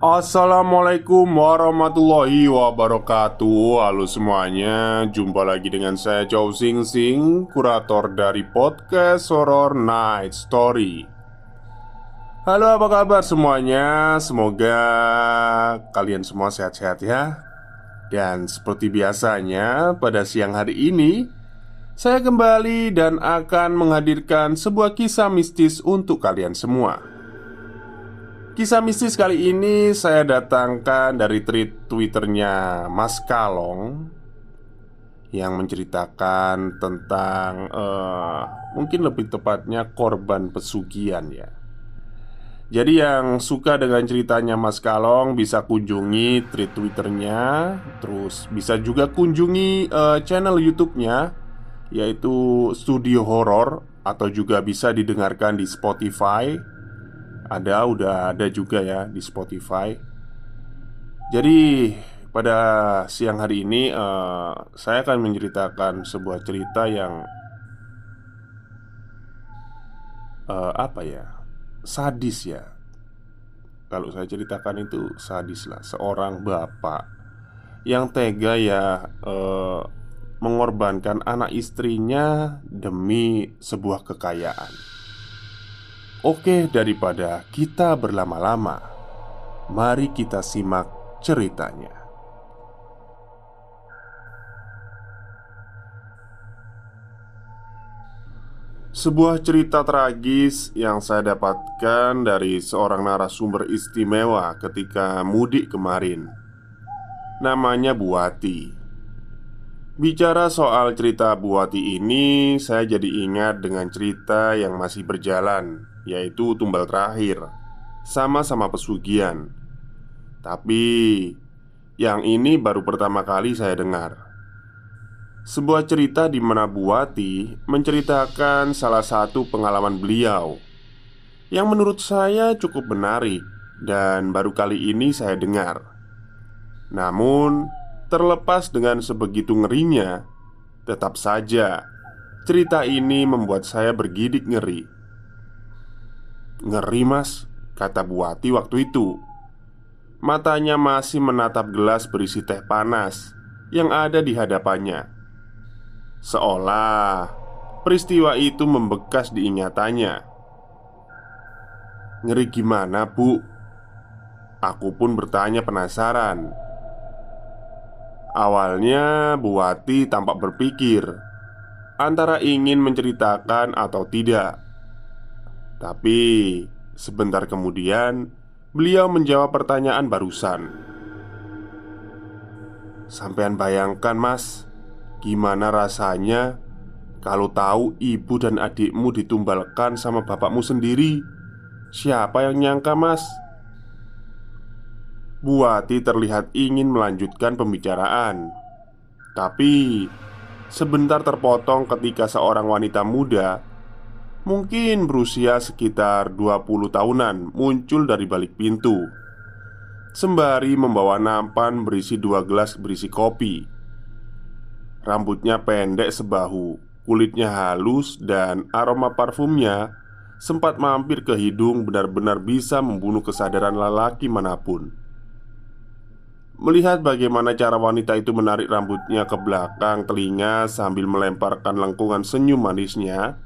Assalamualaikum warahmatullahi wabarakatuh. Halo semuanya, jumpa lagi dengan saya Chow Sing Sing, kurator dari podcast Horror Night Story. Halo, apa kabar semuanya? Semoga kalian semua sehat-sehat ya. Dan seperti biasanya, pada siang hari ini saya kembali dan akan menghadirkan sebuah kisah mistis untuk kalian semua. Kisah mistis kali ini saya datangkan dari tweet Twitternya Mas Kalong yang menceritakan tentang mungkin lebih tepatnya korban pesugihan ya. Jadi yang suka dengan ceritanya Mas Kalong bisa kunjungi tweet Twitternya, terus bisa juga kunjungi channel YouTube-nya yaitu Studio Horror, atau juga bisa didengarkan di Spotify. Udah ada juga ya di Spotify. Jadi pada siang hari ini saya akan menceritakan sebuah cerita yang apa ya, sadis ya. Kalau saya ceritakan itu sadis lah. Seorang bapak yang tega ya, mengorbankan anak istrinya demi sebuah kekayaan. Oke, daripada kita berlama-lama, mari kita simak ceritanya. Sebuah cerita tragis yang saya dapatkan dari seorang narasumber istimewa ketika mudik kemarin. Namanya Buati. Bicara soal cerita Buati ini, saya jadi ingat dengan cerita yang masih berjalan, yaitu Tumbal Terakhir. Sama-sama pesugihan. Tapi yang ini baru pertama kali saya dengar. Sebuah cerita di mana Buati menceritakan salah satu pengalaman beliau yang menurut saya cukup menarik dan baru kali ini saya dengar. Namun, terlepas dengan sebegitu ngerinya, tetap saja cerita ini membuat saya bergidik ngeri. "Ngeri, Mas," kata Buati waktu itu. Matanya masih menatap gelas berisi teh panas yang ada di hadapannya, seolah peristiwa itu membekas di ingatannya. "Ngeri gimana, Bu?" Aku pun bertanya penasaran. Awalnya Buati tampak berpikir antara ingin menceritakan atau tidak. Tapi sebentar kemudian beliau menjawab pertanyaan barusan. "Sampean bayangkan, Mas, gimana rasanya kalau tahu ibu dan adikmu ditumbalkan sama bapakmu sendiri? Siapa yang nyangka, Mas?" Buati terlihat ingin melanjutkan pembicaraan, tapi sebentar terpotong ketika seorang wanita muda, mungkin berusia sekitar 20 tahunan, muncul dari balik pintu, sembari membawa nampan berisi 2 gelas berisi kopi. Rambutnya pendek sebahu, kulitnya halus, dan aroma parfumnya sempat mampir ke hidung, benar-benar bisa membunuh kesadaran lelaki manapun. Melihat bagaimana cara wanita itu menarik rambutnya ke belakang telinga sambil melemparkan lengkungan senyum manisnya,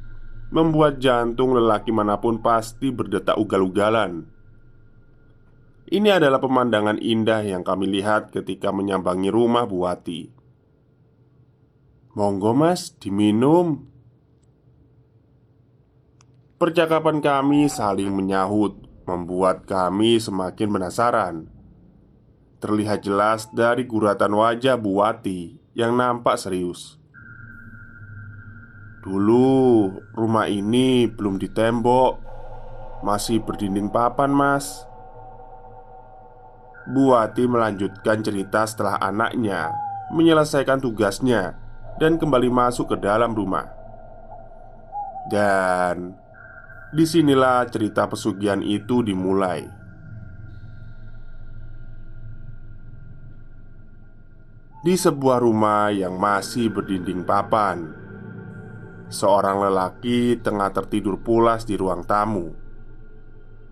membuat jantung lelaki manapun pasti berdetak ugal-ugalan. Ini adalah pemandangan indah yang kami lihat ketika menyambangi rumah Buati. "Monggo, Mas, diminum." Percakapan kami saling menyahut, membuat kami semakin penasaran. Terlihat jelas dari guratan wajah Buati yang nampak serius. "Dulu rumah ini belum ditembok, masih berdinding papan, Mas." Buati melanjutkan cerita setelah anaknya menyelesaikan tugasnya dan kembali masuk ke dalam rumah. Dan disinilah cerita pesugihan itu dimulai. Di sebuah rumah yang masih berdinding papan, seorang lelaki tengah tertidur pulas di ruang tamu.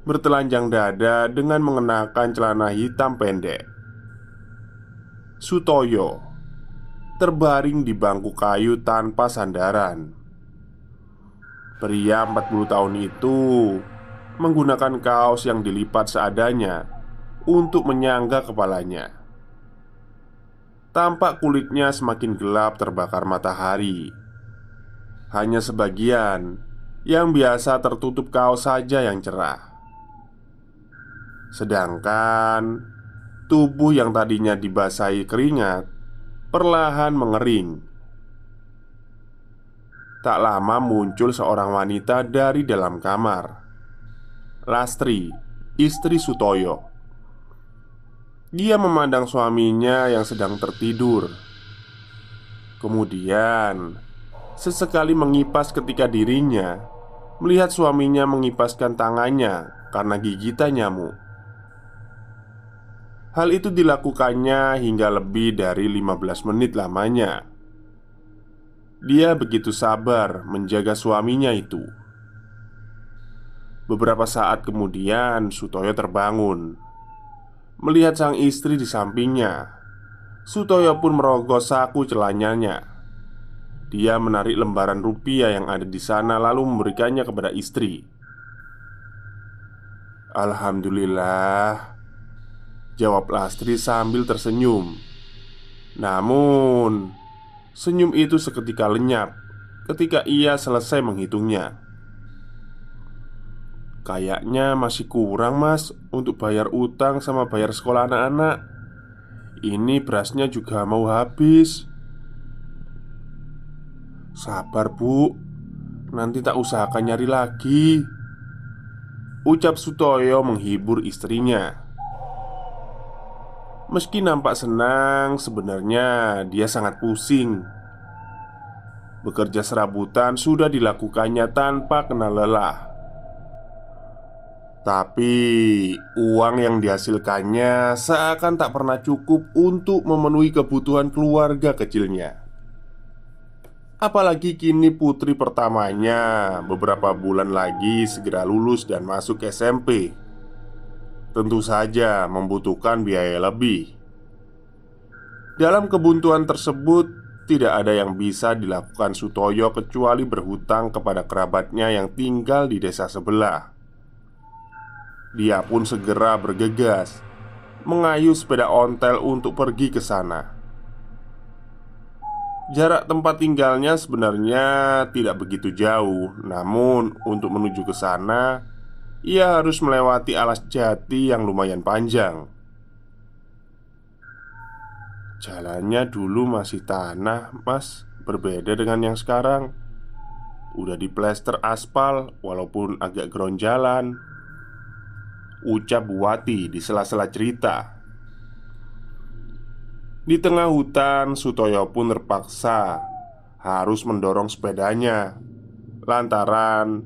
bertelanjang dada dengan mengenakan celana hitam pendek. Sutoyo terbaring di bangku kayu tanpa sandaran. Pria 40 tahun itu menggunakan kaos yang dilipat seadanya untuk menyangga kepalanya. Tampak kulitnya semakin gelap terbakar matahari. Hanya sebagian yang biasa tertutup kaos saja yang cerah. Sedangkan tubuh yang tadinya dibasahi keringat perlahan mengering. Tak lama muncul seorang wanita dari dalam kamar. Lastri, istri Sutoyo. Dia memandang suaminya yang sedang tertidur. Kemudian sesekali mengipas ketika dirinya melihat suaminya mengipaskan tangannya karena gigitan nyamuk. Hal itu dilakukannya hingga lebih dari 15 menit lamanya. Dia begitu sabar menjaga suaminya itu. Beberapa saat kemudian Sutoyo terbangun. Melihat sang istri di sampingnya, Sutoyo pun merogoh saku celananya. Dia menarik lembaran rupiah yang ada di sana lalu memberikannya kepada istri. "Alhamdulillah," jawab Lastri sambil tersenyum. Namun senyum itu seketika lenyap ketika ia selesai menghitungnya. "Kayaknya masih kurang mas untuk bayar utang sama bayar sekolah anak-anak. Ini berasnya juga mau habis." "Sabar bu, nanti tak usahakan nyari lagi," ucap Sutoyo menghibur istrinya. Meski nampak senang, sebenarnya dia sangat pusing. Bekerja serabutan sudah dilakukannya tanpa kenal lelah. Tapi uang yang dihasilkannya seakan tak pernah cukup untuk memenuhi kebutuhan keluarga kecilnya. Apalagi kini putri pertamanya beberapa bulan lagi segera lulus dan masuk SMP. Tentu saja membutuhkan biaya lebih. Dalam kebuntuan tersebut, tidak ada yang bisa dilakukan Sutoyo kecuali berhutang kepada kerabatnya yang tinggal di desa sebelah. Dia pun segera bergegas mengayuh sepeda ontel untuk pergi ke sana. Jarak tempat tinggalnya sebenarnya tidak begitu jauh, namun untuk menuju ke sana ia harus melewati alas jati yang lumayan panjang. "Jalannya dulu masih tanah, mas. Berbeda dengan yang sekarang. Udah diplester aspal walaupun agak geronjalan," ucap Buwati di sela-sela cerita. Di tengah hutan, Sutoyo pun terpaksa harus mendorong sepedanya lantaran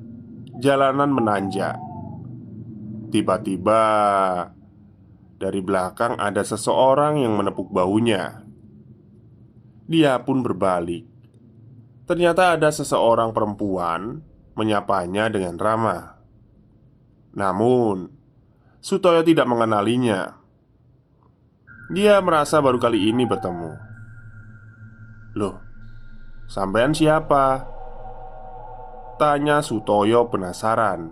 jalanan menanjak. Tiba-tiba dari belakang ada seseorang yang menepuk bahunya. Dia pun berbalik. Ternyata ada seseorang perempuan menyapanya dengan ramah. Namun Sutoyo tidak mengenalinya. Dia merasa baru kali ini bertemu. "Loh, sampean siapa?" tanya Sutoyo penasaran.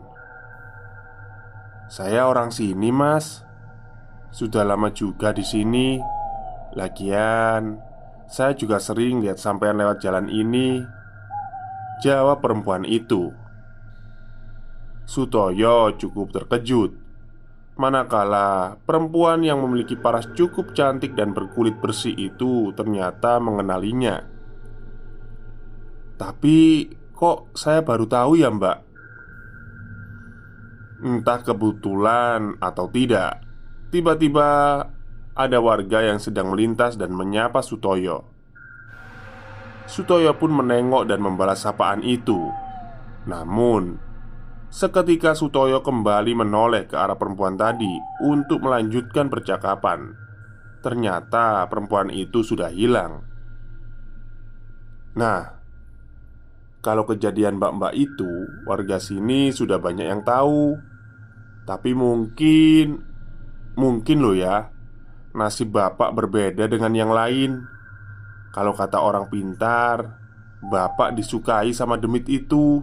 "Saya orang sini, mas. Sudah lama juga di sini. Lagian, saya juga sering lihat sampean lewat jalan ini," jawab perempuan itu. Sutoyo cukup terkejut, manakala perempuan yang memiliki paras cukup cantik dan berkulit bersih itu ternyata mengenalinya. "Tapi kok saya baru tahu ya mbak?" Entah kebetulan atau tidak, tiba-tiba ada warga yang sedang melintas dan menyapa Sutoyo. Sutoyo pun menengok dan membalas sapaan itu. Namun seketika Sutoyo kembali menoleh ke arah perempuan tadi untuk melanjutkan percakapan. Ternyata perempuan itu sudah hilang. Nah, kalau kejadian mbak-mbak itu, warga sini sudah banyak yang tahu. Tapi mungkin loh ya, nasib bapak berbeda dengan yang lain. Kalau kata orang pintar, bapak disukai sama demit itu.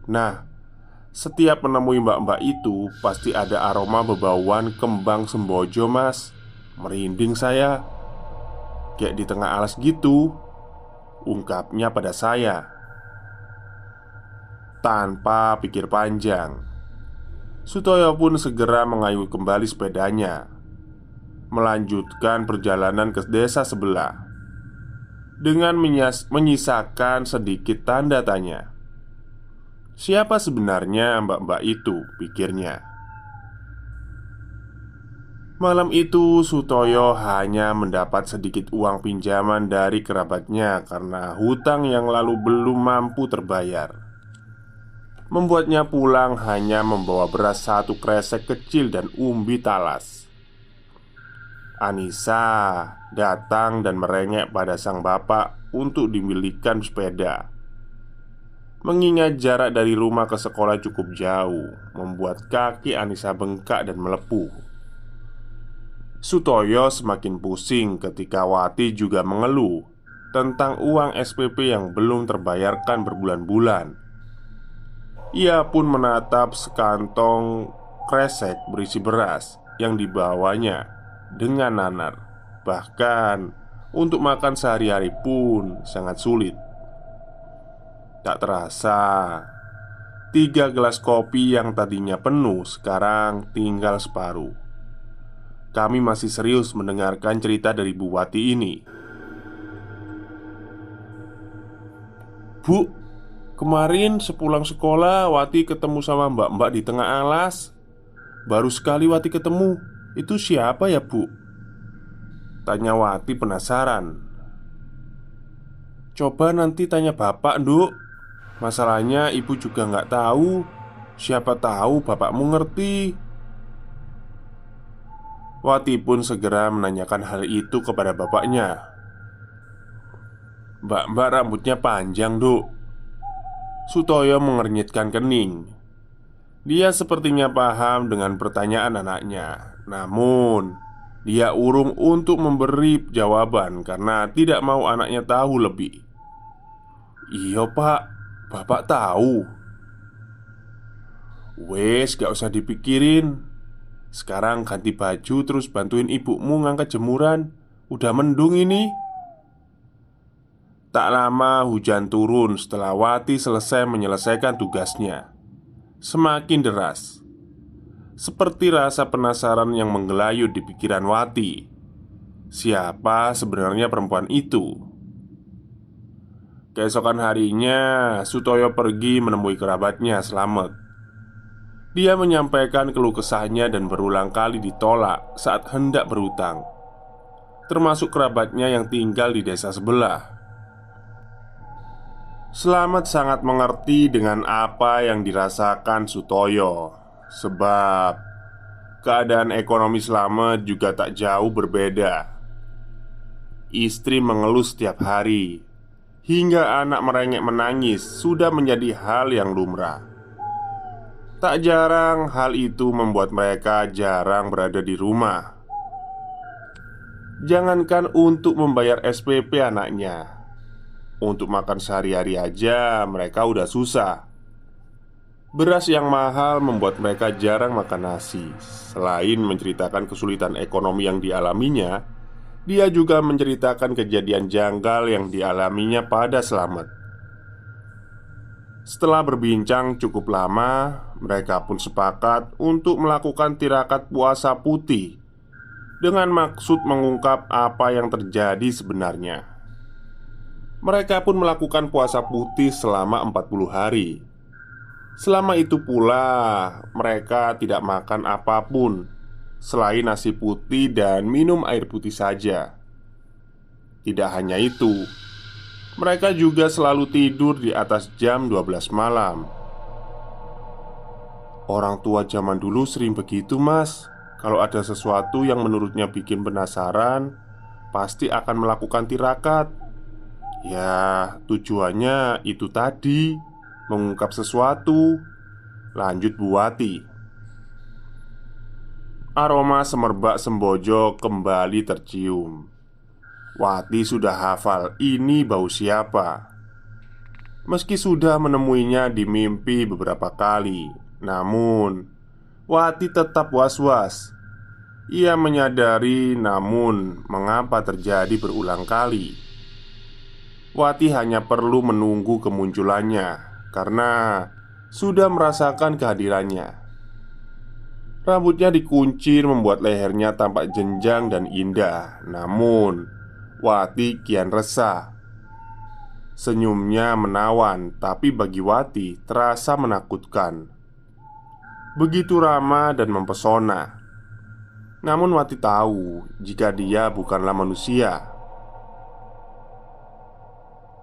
Nah, setiap menemui mbak-mbak itu pasti ada aroma bebauan kembang sembojo, mas. Merinding saya. Kayak di tengah alas gitu, ungkapnya pada saya. Tanpa pikir panjang, Sutoyo pun segera mengayuh kembali sepedanya, melanjutkan perjalanan ke desa sebelah dengan menyisakan sedikit tanda tanya. Siapa sebenarnya mbak-mbak itu, pikirnya. Malam itu Sutoyo hanya mendapat sedikit uang pinjaman dari kerabatnya karena hutang yang lalu belum mampu terbayar. Membuatnya pulang hanya membawa beras 1 kresek kecil dan umbi talas. Anissa datang dan merengek pada sang bapak untuk dimilikan sepeda. Mengingat jarak dari rumah ke sekolah cukup jauh, membuat kaki Anissa bengkak dan melepuh. Sutoyo semakin pusing ketika Wati juga mengeluh tentang uang SPP yang belum terbayarkan berbulan-bulan. Ia pun menatap sekantong kresek berisi beras yang dibawanya dengan nanar. Bahkan untuk makan sehari-hari pun sangat sulit. Tak terasa, 3 gelas kopi yang tadinya penuh sekarang tinggal separuh. Kami masih serius mendengarkan cerita dari Bu Wati ini. Bu, kemarin sepulang sekolah Wati ketemu sama mbak-mbak di tengah alas. Baru sekali Wati ketemu. Itu siapa ya, Bu? Tanya Wati penasaran. Coba nanti tanya bapak, Nduk. Masalahnya ibu juga nggak tahu. Siapa tahu bapakmu ngerti. Wati pun segera menanyakan hal itu kepada bapaknya. Mbak-mbak rambutnya panjang, Duk. Sutoyo mengernyitkan kening. Dia sepertinya paham dengan pertanyaan anaknya. Namun, dia urung untuk memberi jawaban karena tidak mau anaknya tahu lebih. Iya, Pak. Bapak tahu. Wes, gak usah dipikirin. Sekarang ganti baju terus bantuin ibumu ngangkat jemuran. Udah mendung ini. Tak lama hujan turun setelah Wati selesai menyelesaikan tugasnya. Semakin deras. Seperti rasa penasaran yang menggelayut di pikiran Wati. Siapa sebenarnya perempuan itu? Keesokan harinya, Sutoyo pergi menemui kerabatnya, Slamet. Dia menyampaikan keluh kesahnya dan berulang kali ditolak saat hendak berhutang, termasuk kerabatnya yang tinggal di desa sebelah. Slamet sangat mengerti dengan apa yang dirasakan Sutoyo, sebab keadaan ekonomi Slamet juga tak jauh berbeda. Istri mengeluh setiap hari, hingga anak merengek menangis sudah menjadi hal yang lumrah. Tak jarang hal itu membuat mereka jarang berada di rumah. Jangankan untuk membayar SPP anaknya, untuk makan sehari-hari aja mereka udah susah. Beras yang mahal membuat mereka jarang makan nasi. Selain menceritakan kesulitan ekonomi yang dialaminya, dia juga menceritakan kejadian janggal yang dialaminya pada Slamet. Setelah berbincang cukup lama, mereka pun sepakat untuk melakukan tirakat puasa putih dengan maksud mengungkap apa yang terjadi sebenarnya. Mereka pun melakukan puasa putih selama 40 hari. Selama itu pula mereka tidak makan apapun selain nasi putih dan minum air putih saja. Tidak hanya itu, mereka juga selalu tidur di atas jam 12 malam. Orang tua zaman dulu sering begitu, Mas. Kalau ada sesuatu yang menurutnya bikin penasaran, pasti akan melakukan tirakat. Ya, tujuannya itu tadi, mengungkap sesuatu. Lanjut Bu Wati. Aroma semerbak sembojo kembali tercium. Wati sudah hafal ini bau siapa. Meski sudah menemuinya di mimpi beberapa kali, namun Wati tetap was-was. Ia menyadari, namun mengapa terjadi berulang kali. Wati hanya perlu menunggu kemunculannya karena sudah merasakan kehadirannya. Rambutnya dikuncir membuat lehernya tampak jenjang dan indah. Namun Wati kian resah. Senyumnya menawan, tapi bagi Wati terasa menakutkan. Begitu ramah dan mempesona. Namun Wati tahu jika dia bukanlah manusia.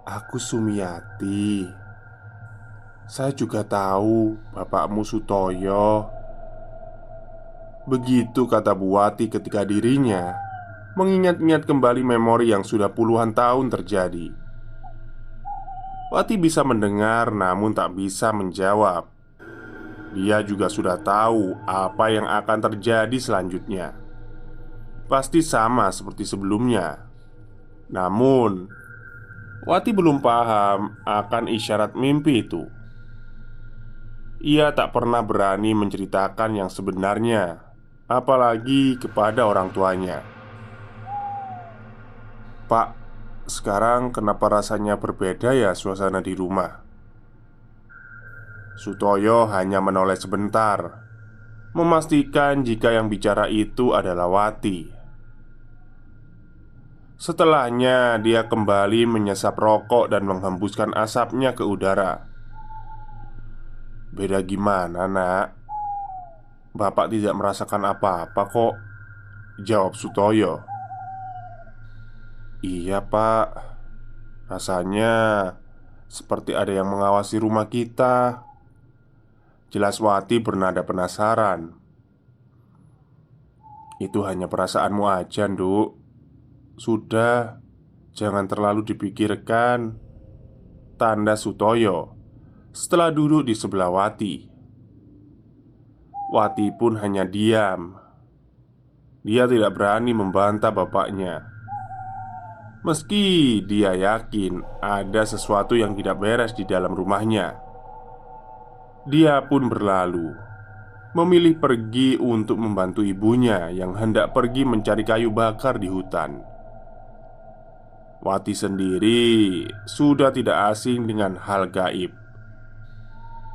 "Aku Sumiati. Saya juga tahu bapakmu Sutoyo." Begitu kata Bu Wati ketika dirinya mengingat-ingat kembali memori yang sudah puluhan tahun terjadi. Wati bisa mendengar namun tak bisa menjawab. Dia juga sudah tahu apa yang akan terjadi selanjutnya. Pasti sama seperti sebelumnya. Namun Wati belum paham akan isyarat mimpi itu. Ia tak pernah berani menceritakan yang sebenarnya, apalagi kepada orang tuanya. "Pak, sekarang kenapa rasanya berbeda ya suasana di rumah?" Sutoyo hanya menoleh sebentar, memastikan jika yang bicara itu adalah Wati. Setelahnya dia kembali menyesap rokok dan menghembuskan asapnya ke udara. "Beda gimana, Nak? Bapak tidak merasakan apa-apa kok," jawab Sutoyo. "Iya, Pak. Rasanya seperti ada yang mengawasi rumah kita," jelas Wati bernada penasaran. "Itu hanya perasaanmu aja, Nduk. Sudah, jangan terlalu dipikirkan," tanda Sutoyo setelah duduk di sebelah Wati. Wati pun hanya diam. Dia tidak berani membantah bapaknya. Meski dia yakin ada sesuatu yang tidak beres di dalam rumahnya. Dia pun berlalu, memilih pergi untuk membantu ibunya yang hendak pergi mencari kayu bakar di hutan. Wati sendiri sudah tidak asing dengan hal gaib.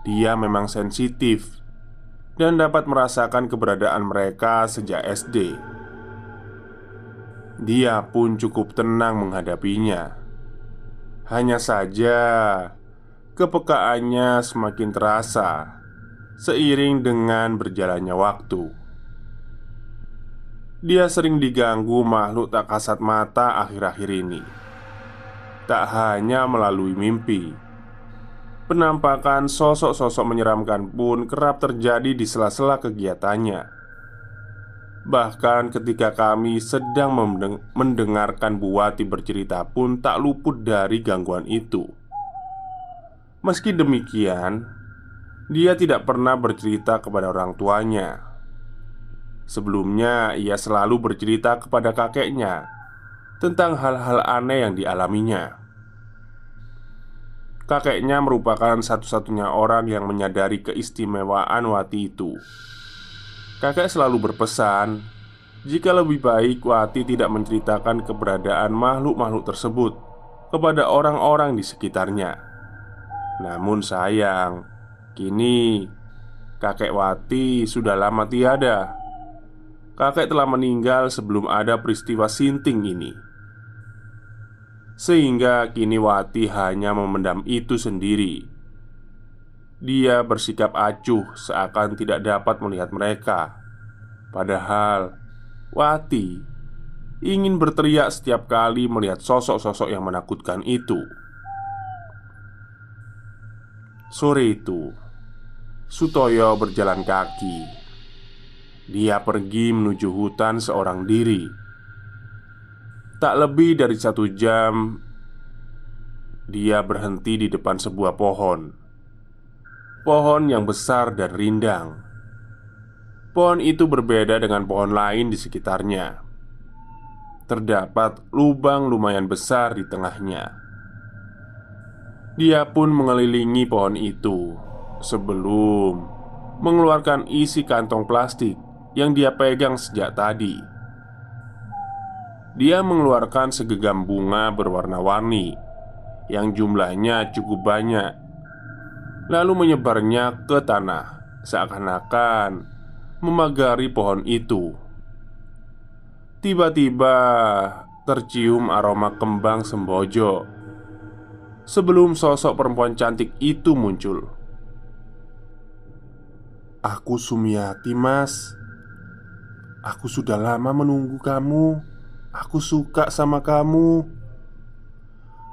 Dia memang sensitif dan dapat merasakan keberadaan mereka sejak SD. Dia pun cukup tenang menghadapinya. Hanya saja kepekaannya semakin terasa seiring dengan berjalannya waktu. Dia sering diganggu makhluk tak kasat mata akhir-akhir ini. Tak hanya melalui mimpi, penampakan sosok-sosok menyeramkan pun kerap terjadi di sela-sela kegiatannya. Bahkan ketika kami sedang mendengarkan Bu Wati bercerita pun tak luput dari gangguan itu. Meski demikian, dia tidak pernah bercerita kepada orang tuanya. Sebelumnya, ia selalu bercerita kepada kakeknya tentang hal-hal aneh yang dialaminya. Kakeknya merupakan satu-satunya orang yang menyadari keistimewaan Wati itu. Kakek selalu berpesan jika lebih baik Wati tidak menceritakan keberadaan makhluk-makhluk tersebut kepada orang-orang di sekitarnya. Namun sayang, kini kakek Wati sudah lama tiada. Kakek telah meninggal sebelum ada peristiwa sinting ini. Sehingga kini Wati hanya memendam itu sendiri. Dia bersikap acuh seakan tidak dapat melihat mereka. Padahal Wati ingin berteriak setiap kali melihat sosok-sosok yang menakutkan itu. Sore itu, Sutoyo berjalan kaki. Dia pergi menuju hutan seorang diri. Tak lebih dari 1 jam, dia berhenti di depan sebuah pohon. Pohon yang besar dan rindang. Pohon itu berbeda dengan pohon lain di sekitarnya. Terdapat lubang lumayan besar di tengahnya. Dia pun mengelilingi pohon itu sebelum mengeluarkan isi kantong plastik yang dia pegang sejak tadi. Dia mengeluarkan segenggam bunga berwarna-warni yang jumlahnya cukup banyak, lalu menyebarnya ke tanah, seakan-akan memagari pohon itu. Tiba-tiba tercium aroma kembang sembojo sebelum sosok perempuan cantik itu muncul. "Aku Sumiati, Mas. Aku sudah lama menunggu kamu. Aku suka sama kamu,"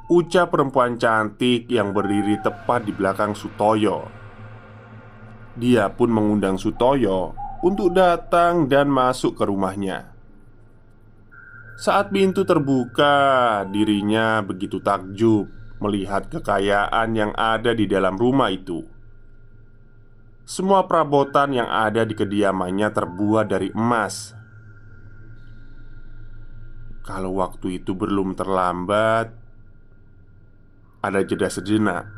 ucap perempuan cantik yang berdiri tepat di belakang Sutoyo. Dia pun mengundang Sutoyo untuk datang dan masuk ke rumahnya. Saat pintu terbuka, dirinya begitu takjub melihat kekayaan yang ada di dalam rumah itu. Semua perabotan yang ada di kediamannya terbuat dari emas. Kalau waktu itu belum terlambat, ada jeda sejenak.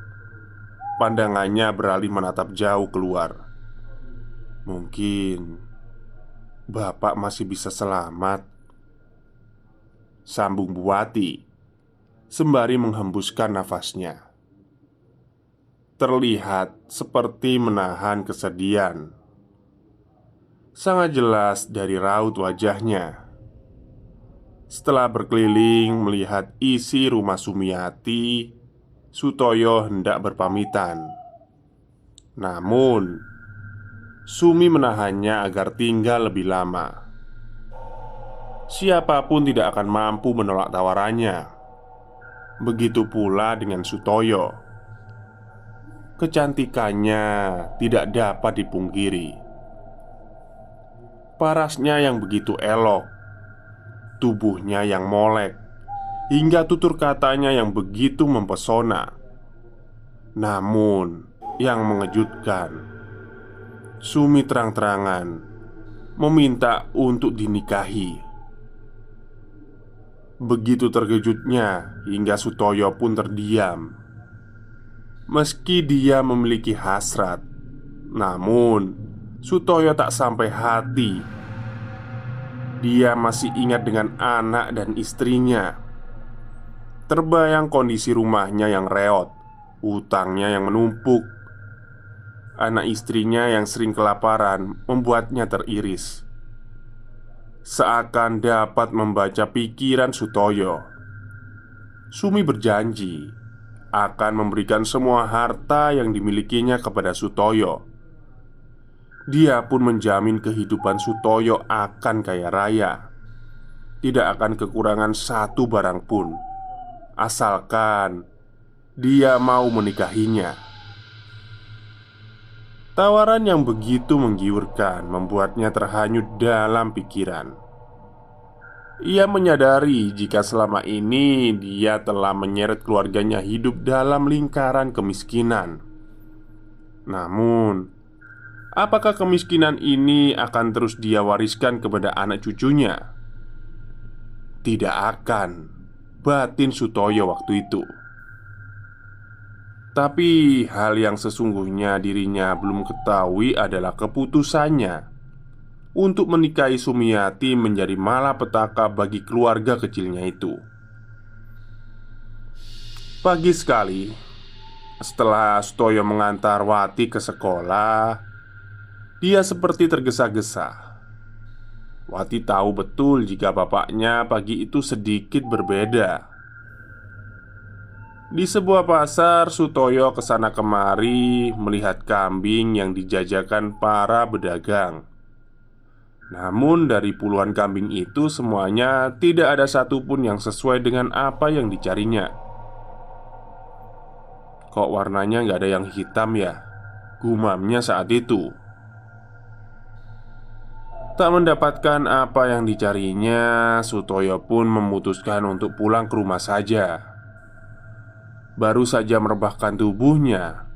Pandangannya beralih menatap jauh keluar. "Mungkin Bapak masih bisa selamat," sambung Buati sembari menghembuskan nafasnya. Terlihat seperti menahan kesedihan. Sangat jelas dari raut wajahnya. Setelah berkeliling melihat isi rumah Sumiati, Sutoyo hendak berpamitan. Namun Sumi menahannya agar tinggal lebih lama. Siapapun tidak akan mampu menolak tawarannya. Begitu pula dengan Sutoyo. Kecantikannya tidak dapat dipungkiri. Parasnya yang begitu elok, tubuhnya yang molek, hingga tutur katanya yang begitu mempesona. Namun yang mengejutkan, Sumi terang-terangan meminta untuk dinikahi. Begitu terkejutnya hingga Sutoyo pun terdiam. Meski dia memiliki hasrat, namun Sutoyo tak sampai hati. Dia masih ingat dengan anak dan istrinya. Terbayang kondisi rumahnya yang reot, utangnya yang menumpuk. Anak istrinya yang sering kelaparan membuatnya teriris. Seakan dapat membaca pikiran Sutoyo, Sumi berjanji akan memberikan semua harta yang dimilikinya kepada Sutoyo. Dia pun menjamin kehidupan Sutoyo akan kaya raya. Tidak akan kekurangan satu barang pun, asalkan dia mau menikahinya. Tawaran yang begitu menggiurkan membuatnya terhanyut dalam pikiran. Ia menyadari jika selama ini dia telah menyeret keluarganya hidup dalam lingkaran kemiskinan. Namun, apakah kemiskinan ini akan terus dia wariskan kepada anak cucunya? Tidak akan, batin Sutoyo waktu itu. Tapi hal yang sesungguhnya dirinya belum ketahui adalah keputusannya untuk menikahi Sumiati menjadi malapetaka bagi keluarga kecilnya itu. Pagi sekali, setelah Sutoyo mengantar Wati ke sekolah, dia seperti tergesa-gesa. Wati tahu betul jika bapaknya pagi itu sedikit berbeda. Di sebuah pasar, Sutoyo kesana kemari melihat kambing yang dijajakan para pedagang. Namun dari puluhan kambing itu semuanya tidak ada satupun yang sesuai dengan apa yang dicarinya. "Kok warnanya nggak ada yang hitam ya?" gumamnya saat itu. Tak mendapatkan apa yang dicarinya, Sutoyo pun memutuskan untuk pulang ke rumah saja. Baru saja merebahkan tubuhnya,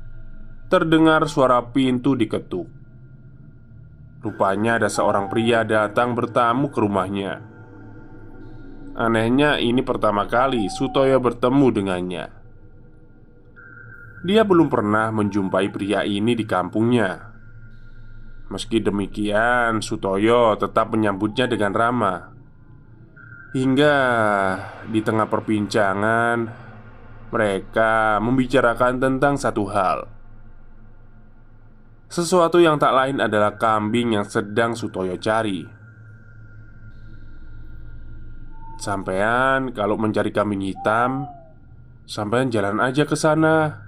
terdengar suara pintu diketuk. Rupanya ada seorang pria datang bertamu ke rumahnya. Anehnya, ini pertama kali Sutoyo bertemu dengannya. Dia belum pernah menjumpai pria ini di kampungnya. Meski demikian, Sutoyo tetap menyambutnya dengan ramah. Hingga di tengah perbincangan, mereka membicarakan tentang satu hal. Sesuatu yang tak lain adalah kambing yang sedang Sutoyo cari. "Sampean kalau mencari kambing hitam, sampean jalan aja ke sana.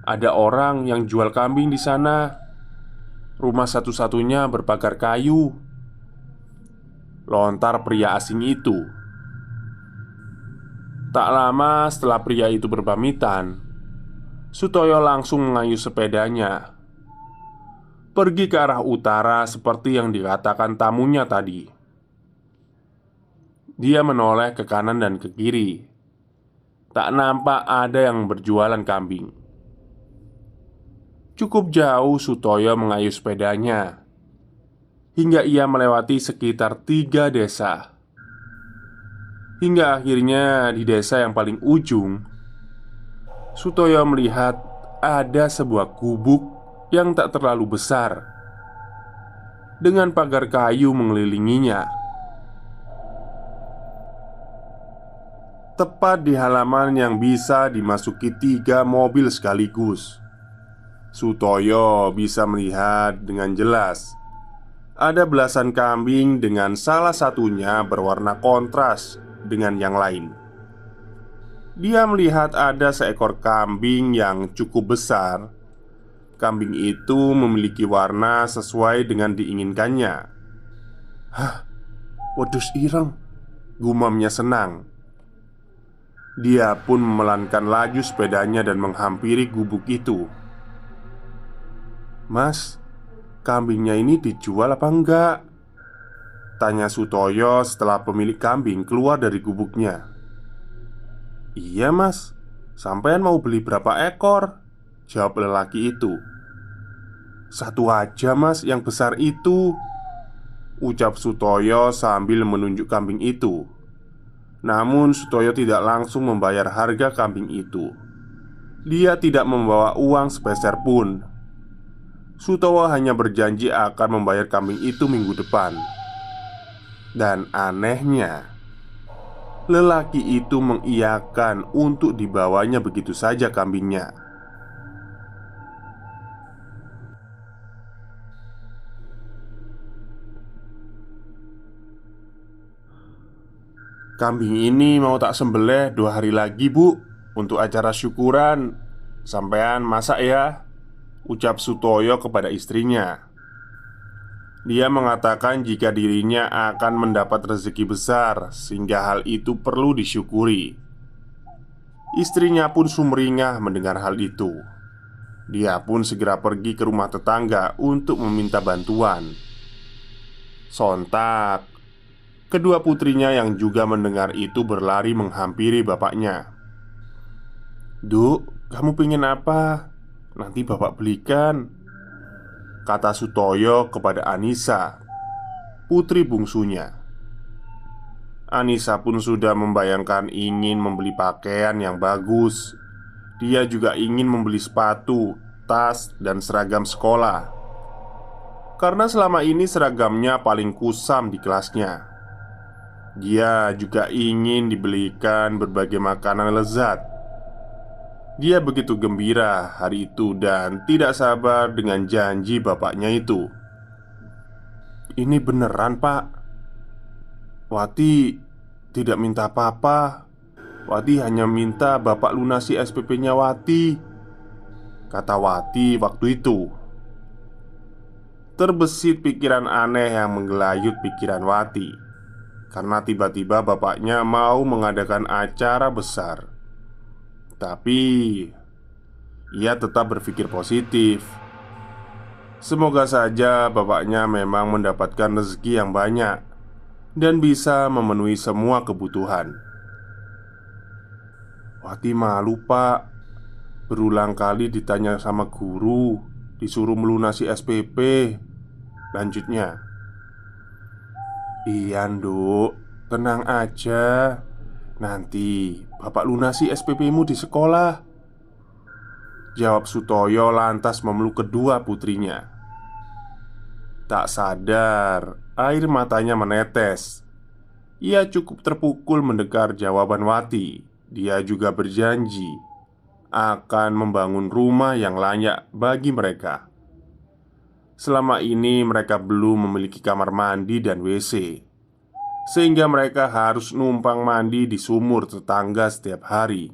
Ada orang yang jual kambing di sana. Rumah satu-satunya berpagar kayu," lontar pria asing itu. Tak lama setelah pria itu berpamitan, Sutoyo langsung mengayuh sepedanya pergi ke arah utara seperti yang dikatakan tamunya tadi. Dia menoleh ke kanan dan ke kiri. Tak nampak ada yang berjualan kambing. Cukup jauh Sutoyo mengayuh sepedanya hingga ia melewati sekitar 3 desa. Hingga akhirnya di desa yang paling ujung, Sutoyo melihat ada sebuah gubuk yang tak terlalu besar dengan pagar kayu mengelilinginya. Tepat di halaman yang bisa dimasuki 3 mobil sekaligus, Sutoyo bisa melihat dengan jelas ada belasan kambing dengan salah satunya berwarna kontras dengan yang lain. Dia melihat ada seekor kambing yang cukup besar. Kambing itu memiliki warna sesuai dengan diinginkannya. "Hah, wedhus ireng," gumamnya senang. Dia pun memelankan laju sepedanya dan menghampiri gubuk itu. "Mas, kambingnya ini dijual apa enggak?" tanya Sutoyo setelah pemilik kambing keluar dari gubuknya. "Iya mas, sampean mau beli berapa ekor?" jawab lelaki itu. "Satu aja mas, yang besar itu," ucap Sutoyo sambil menunjuk kambing itu. Namun Sutoyo tidak langsung membayar harga kambing itu. Dia tidak membawa uang sepeser pun. Sutoyo hanya berjanji akan membayar kambing itu minggu depan. Dan anehnya, lelaki itu mengiyakan untuk dibawanya begitu saja kambingnya. "Kambing ini mau tak sembelih 2 hari lagi bu, untuk acara syukuran. Sampean masak ya," ucap Sutoyo kepada istrinya. Dia mengatakan jika dirinya akan mendapat rezeki besar, sehingga hal itu perlu disyukuri. Istrinya pun sumringah mendengar hal itu. Dia pun segera pergi ke rumah tetangga untuk meminta bantuan. Sontak, kedua putrinya yang juga mendengar itu berlari menghampiri bapaknya. "Duk, kamu pengen apa? Nanti bapak belikan," kata Sutoyo kepada Anissa, putri bungsunya. Anissa pun sudah membayangkan ingin membeli pakaian yang bagus. Dia juga ingin membeli sepatu, tas, dan seragam sekolah. Karena selama ini seragamnya paling kusam di kelasnya. Dia juga ingin dibelikan berbagai makanan lezat. Dia begitu gembira hari itu dan tidak sabar dengan janji bapaknya itu. "Ini beneran pak, Wati tidak minta apa-apa. Wati hanya minta bapak lunasi SPP-nya Wati," kata Wati waktu itu. Terbesit pikiran aneh yang menggelayut pikiran Wati. Karena tiba-tiba bapaknya mau mengadakan acara besar. Tapi ia tetap berpikir positif. Semoga saja bapaknya memang mendapatkan rezeki yang banyak dan bisa memenuhi semua kebutuhan. Wati malu pak, berulang kali ditanya sama guru, disuruh melunasi SPP. Lanjutnya, "Iya, Nduk, tenang aja. Nanti bapak lunasi SPP-mu di sekolah," jawab Sutoyo lantas memeluk kedua putrinya. Tak sadar, air matanya menetes. Ia cukup terpukul mendengar jawaban Wati. Dia juga berjanji akan membangun rumah yang layak bagi mereka. Selama ini mereka belum memiliki kamar mandi dan WC, sehingga mereka harus numpang mandi di sumur tetangga setiap hari.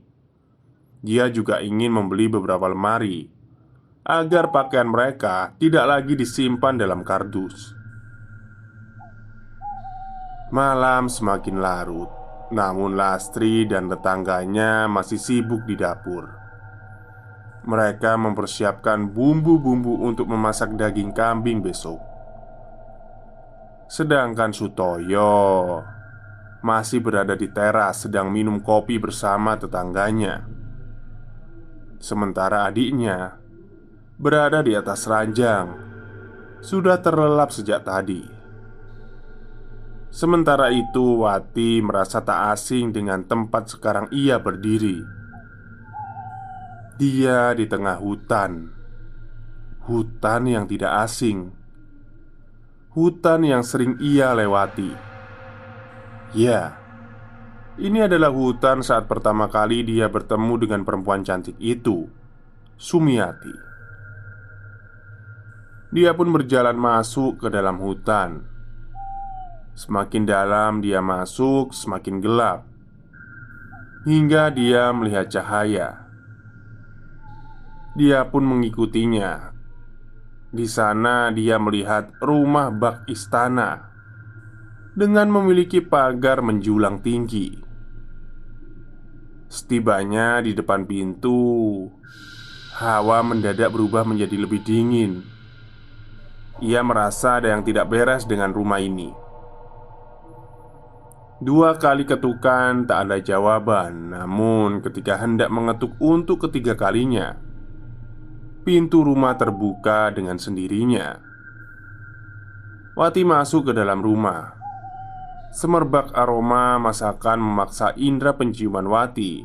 Dia juga ingin membeli beberapa lemari agar pakaian mereka tidak lagi disimpan dalam kardus. Malam semakin larut, namun Lastri dan tetangganya masih sibuk di dapur. Mereka mempersiapkan bumbu-bumbu untuk memasak daging kambing besok. Sedangkan Sutoyo masih berada di teras sedang minum kopi bersama tetangganya. Sementara adiknya berada di atas ranjang, sudah terlelap sejak tadi. Sementara itu, Wati merasa tak asing dengan tempat sekarang ia berdiri. Dia di tengah hutan. Hutan yang tidak asing. Hutan yang sering ia lewati. Ya, ini adalah hutan saat pertama kali dia bertemu dengan perempuan cantik itu, Sumiati. Dia pun berjalan masuk ke dalam hutan. Semakin dalam dia masuk, semakin gelap, hingga dia melihat cahaya. Dia pun mengikutinya. Di sana dia melihat rumah bak istana dengan memiliki pagar menjulang tinggi. Setibanya di depan pintu, hawa mendadak berubah menjadi lebih dingin. Ia merasa ada yang tidak beres dengan rumah ini. Dua kali ketukan tak ada jawaban. Namun ketika hendak mengetuk untuk ketiga kalinya, pintu rumah terbuka dengan sendirinya. Wati masuk ke dalam rumah. Semerbak aroma masakan memaksa indera penciuman Wati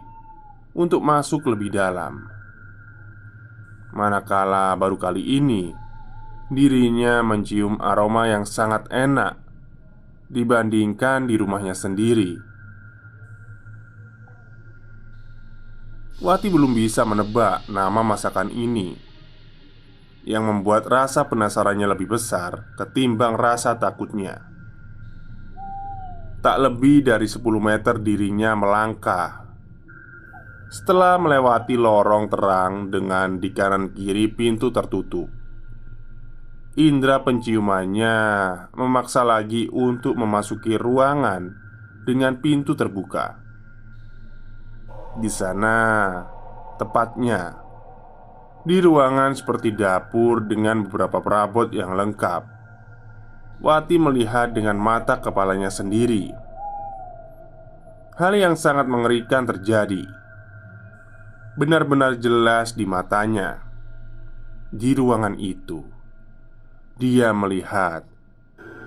untuk masuk lebih dalam. Manakala baru kali ini dirinya mencium aroma yang sangat enak dibandingkan di rumahnya sendiri. Wati belum bisa menebak nama masakan ini yang membuat rasa penasarannya lebih besar ketimbang rasa takutnya. Tak lebih dari 10 meter dirinya melangkah. Setelah melewati lorong terang dengan di kanan kiri pintu tertutup, indera penciumannya memaksa lagi untuk memasuki ruangan dengan pintu terbuka. Di sana, tepatnya di ruangan seperti dapur dengan beberapa perabot yang lengkap, Wati melihat dengan mata kepalanya sendiri. Hal yang sangat mengerikan terjadi. Benar-benar jelas di matanya. Di ruangan itu, dia melihat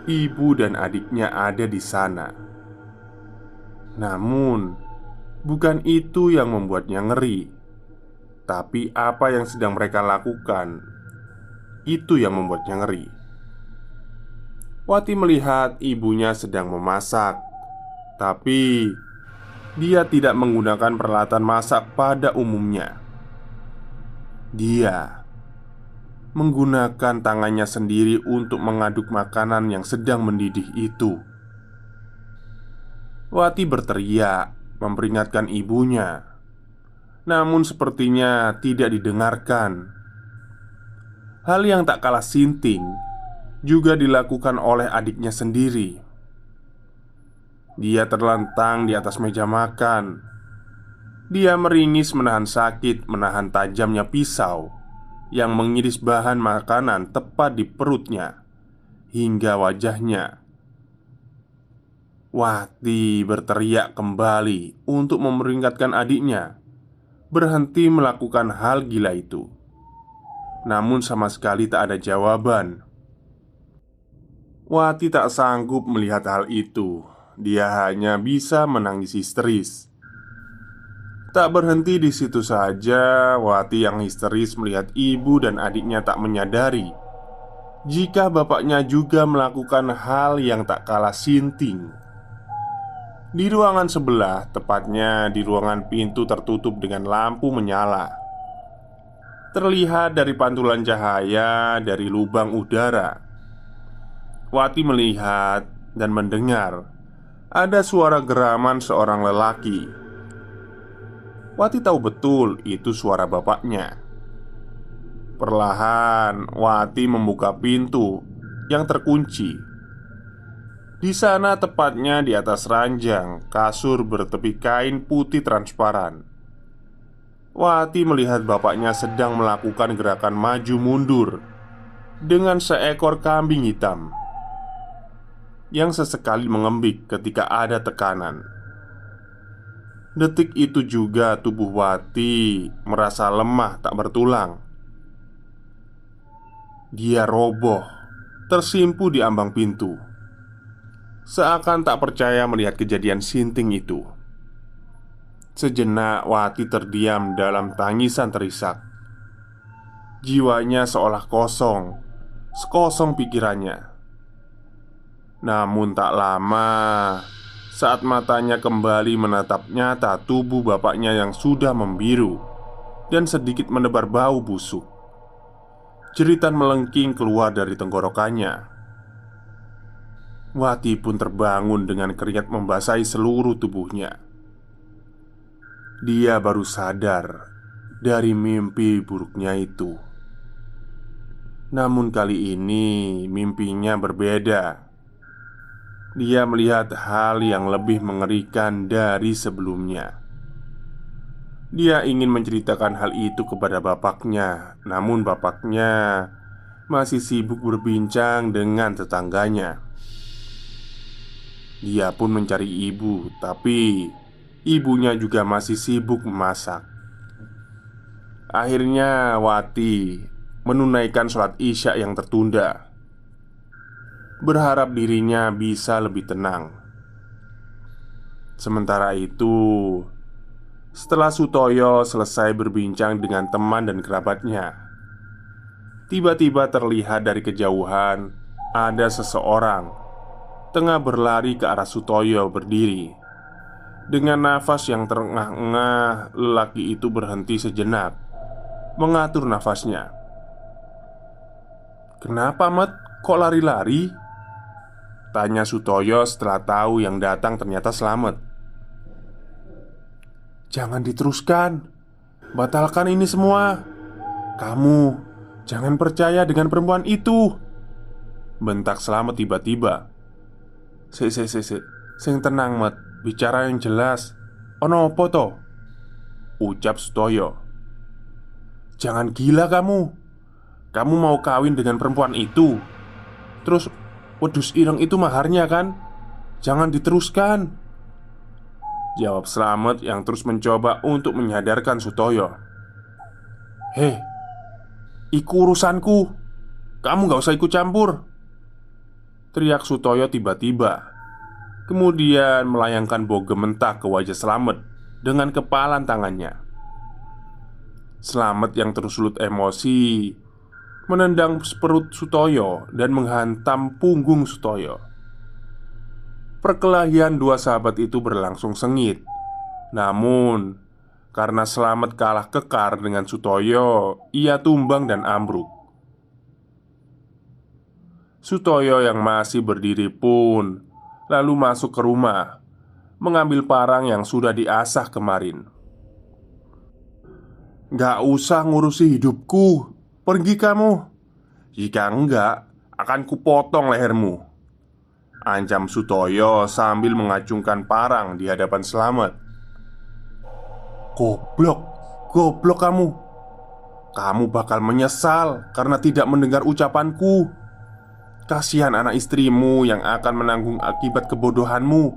ibu dan adiknya ada di sana. Namun, bukan itu yang membuatnya ngeri, tapi apa yang sedang mereka lakukan, itu yang membuatnya ngeri. Wati melihat ibunya sedang memasak, tapi dia tidak menggunakan peralatan masak pada umumnya. Dia menggunakan tangannya sendiri untuk mengaduk makanan yang sedang mendidih itu. Wati berteriak memperingatkan ibunya, namun sepertinya tidak didengarkan. Hal yang tak kalah sinting juga dilakukan oleh adiknya sendiri. Dia terlentang di atas meja makan. Dia meringis menahan sakit, menahan tajamnya pisau yang mengiris bahan makanan tepat di perutnya hingga wajahnya. Wati berteriak kembali untuk memperingatkan adiknya berhenti melakukan hal gila itu. Namun sama sekali tak ada jawaban. Wati tak sanggup melihat hal itu. Dia hanya bisa menangis histeris. Tak berhenti di situ saja, Wati yang histeris melihat ibu dan adiknya tak menyadari jika bapaknya juga melakukan hal yang tak kalah sinting. Di ruangan sebelah, tepatnya di ruangan pintu tertutup dengan lampu menyala, terlihat dari pantulan cahaya dari lubang udara. Wati melihat dan mendengar ada suara geraman seorang lelaki. Wati tahu betul itu suara bapaknya. Perlahan, Wati membuka pintu yang terkunci. Di sana, tepatnya di atas ranjang, kasur bertepi kain putih transparan. Wati melihat bapaknya sedang melakukan gerakan maju mundur dengan seekor kambing hitam yang sesekali mengembik ketika ada tekanan. Detik itu juga tubuh Wati merasa lemah tak bertulang. Dia roboh, tersimpu di ambang pintu, seakan tak percaya melihat kejadian sinting itu. Sejenak Wati terdiam dalam tangisan terisak. Jiwanya seolah kosong, sekosong pikirannya. Namun tak lama, saat matanya kembali menatap nyata tubuh bapaknya yang sudah membiru dan sedikit menebar bau busuk, jeritan melengking keluar dari tenggorokannya. Wati pun terbangun dengan keringat membasahi seluruh tubuhnya. Dia baru sadar dari mimpi buruknya itu. Namun kali ini mimpinya berbeda. Dia melihat hal yang lebih mengerikan dari sebelumnya. Dia ingin menceritakan hal itu kepada bapaknya, namun bapaknya masih sibuk berbincang dengan tetangganya. Dia pun mencari ibu, tapi ibunya juga masih sibuk memasak. Akhirnya Wati menunaikan sholat Isya yang tertunda, berharap dirinya bisa lebih tenang. Sementara itu, setelah Sutoyo selesai berbincang dengan teman dan kerabatnya, tiba-tiba terlihat dari kejauhan ada seseorang tengah berlari ke arah Sutoyo berdiri. Dengan nafas yang terengah-engah, lelaki itu berhenti sejenak, mengatur nafasnya. "Kenapa, Mat? Kok lari-lari?" tanya Sutoyo setelah tahu yang datang ternyata Slamet. "Jangan diteruskan. Batalkan ini semua. Kamu jangan percaya dengan perempuan itu," bentak Slamet tiba-tiba. Sing tenang, Mat. Bicara yang jelas. Ono apa to?" ucap Sutoyo. "Jangan gila kamu. Kamu mau kawin dengan perempuan itu. Terus wedus ireng itu maharnya kan? Jangan diteruskan," jawab Slamet yang terus mencoba untuk menyadarkan Sutoyo. "Hei, iku urusanku. Kamu gak usah ikut campur," teriak Sutoyo tiba-tiba. Kemudian melayangkan bau gementar ke wajah Slamet dengan kepalan tangannya. Slamet yang tersulut emosi menendang perut Sutoyo dan menghantam punggung Sutoyo. Perkelahian dua sahabat itu berlangsung sengit. Namun karena Slamet kalah kekar dengan Sutoyo, ia tumbang dan ambruk. Sutoyo yang masih berdiri pun lalu masuk ke rumah, mengambil parang yang sudah diasah kemarin. "Gak usah ngurusi hidupku. Pergi kamu. Jika enggak, akan kupotong lehermu," ancam Sutoyo sambil mengacungkan parang di hadapan Slamet. "Goblok, goblok kamu. Kamu bakal menyesal karena tidak mendengar ucapanku. Kasihan anak istrimu yang akan menanggung akibat kebodohanmu.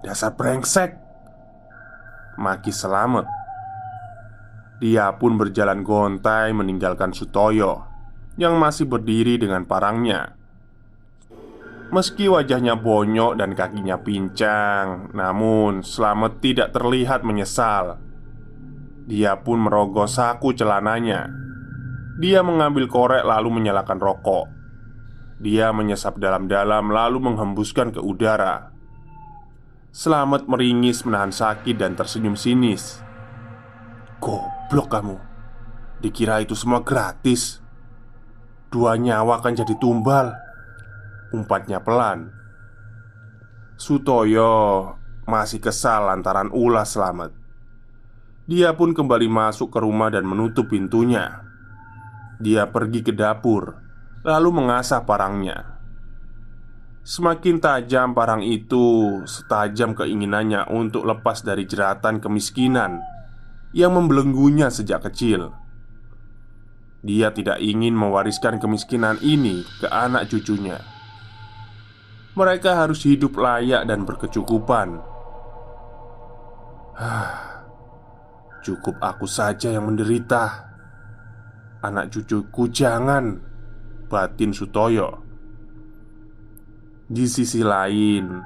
Dasar brengsek," maki Slamet. Dia pun berjalan gontai meninggalkan Sutoyo yang masih berdiri dengan parangnya. Meski wajahnya bonyok dan kakinya pincang, namun Slamet tidak terlihat menyesal. Dia pun merogoh saku celananya. Dia mengambil korek lalu menyalakan rokok. Dia menyesap dalam-dalam lalu menghembuskan ke udara. Slamet meringis menahan sakit dan tersenyum sinis. "Goblok kamu. Dikira itu semua gratis. 2 nyawa akan jadi tumbal," umpatnya pelan. Sutoyo masih kesal lantaran ulah Slamet. Dia pun kembali masuk ke rumah dan menutup pintunya. Dia pergi ke dapur, lalu mengasah parangnya. Semakin tajam parang itu, setajam keinginannya untuk lepas dari jeratan kemiskinan yang membelenggunya sejak kecil. Dia tidak ingin mewariskan kemiskinan ini ke anak cucunya. Mereka harus hidup layak dan berkecukupan. Cukup aku saja yang menderita. Anak cucuku jangan, batin Sutoyo. Di sisi lain,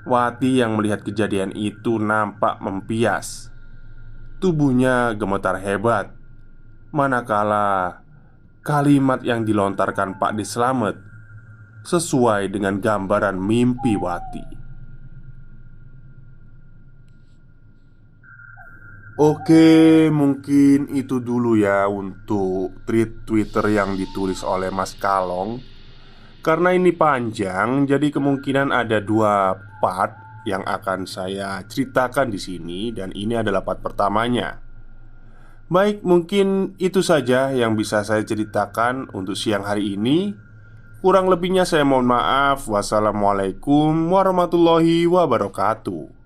Wati yang melihat kejadian itu nampak mempias. Tubuhnya gemetar hebat, manakala kalimat yang dilontarkan Pak De Slamet sesuai dengan gambaran mimpi Wati. Oke, mungkin itu dulu ya untuk tweet Twitter yang ditulis oleh Mas Kalong. Karena ini panjang, jadi kemungkinan ada 2 part yang akan saya ceritakan di sini, dan ini adalah part pertamanya. Baik, mungkin itu saja yang bisa saya ceritakan untuk siang hari ini. Kurang lebihnya saya mohon maaf. Wassalamualaikum warahmatullahi wabarakatuh.